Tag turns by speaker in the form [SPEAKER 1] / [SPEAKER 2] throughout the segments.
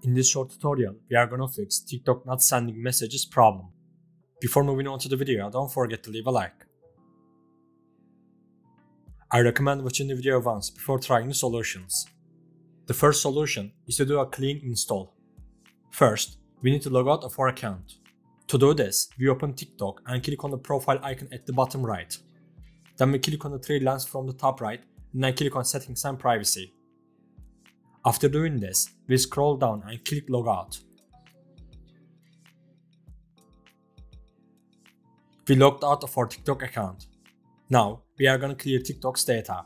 [SPEAKER 1] In this short tutorial, we are gonna fix TikTok not sending messages problem. Before moving on to the video, don't forget to leave a like. I recommend watching the video once before trying the solutions. The first solution is to do a clean install. First, we need to log out of our account. To do this, we open TikTok and click on the profile icon at the bottom right. Then we click on the three lines from the top right and then click on settings and privacy. After doing this, we scroll down and click logout. We logged out of our TikTok account. Now, we are gonna clear TikTok's data.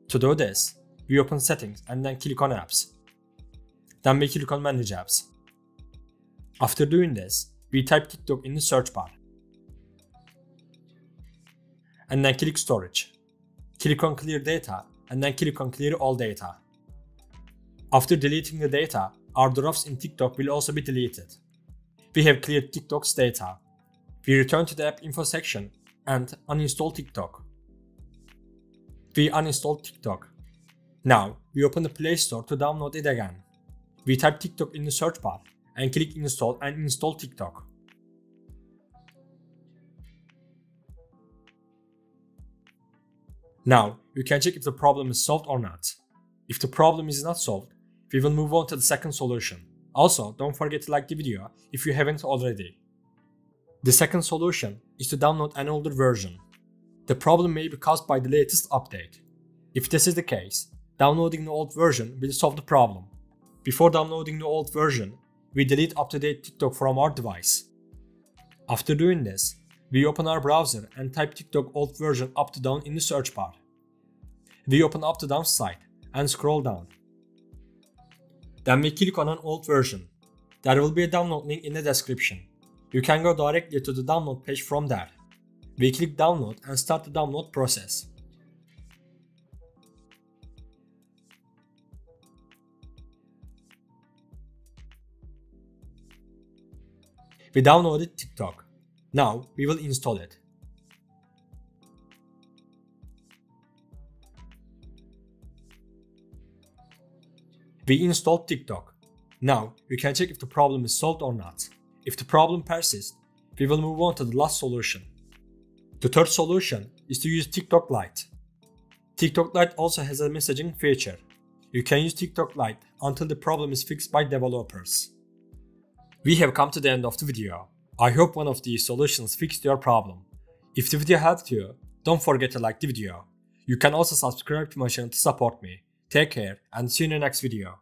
[SPEAKER 1] To do this, we open settings and then click on apps. Then we click on manage apps. After doing this, we type TikTok in the search bar. And then click storage. Click on clear data and then click on clear all data. After deleting the data, our drafts in TikTok will also be deleted. We have cleared TikTok's data. We return to the app info section and uninstall TikTok. We uninstalled TikTok. Now, we open the Play Store to download it again. We type TikTok in the search bar and click install and install TikTok. Now, you can check if the problem is solved or not. If the problem is not solved, we will move on to the second solution. Also, don't forget to like the video if you haven't already. The second solution is to download an older version. The problem may be caused by the latest update. If this is the case, downloading the old version will solve the problem. Before downloading the old version, we delete up-to-date TikTok from our device. After doing this, we open our browser and type TikTok old version up to down in the search bar. We open up to down site and scroll down. Then we click on an old version. There will be a download link in the description. You can go directly to the download page from there. We click download and start the download process. We downloaded TikTok. Now we will install it. We installed TikTok. Now we can check if the problem is solved or not. If the problem persists, we will move on to the last solution. The third solution is to use TikTok Lite. TikTok Lite also has a messaging feature. You can use TikTok Lite until the problem is fixed by developers. We have come to the end of the video. I hope one of these solutions fixed your problem. If the video helped you, don't forget to like the video. You can also subscribe to my channel to support me. Take care and see you in the next video.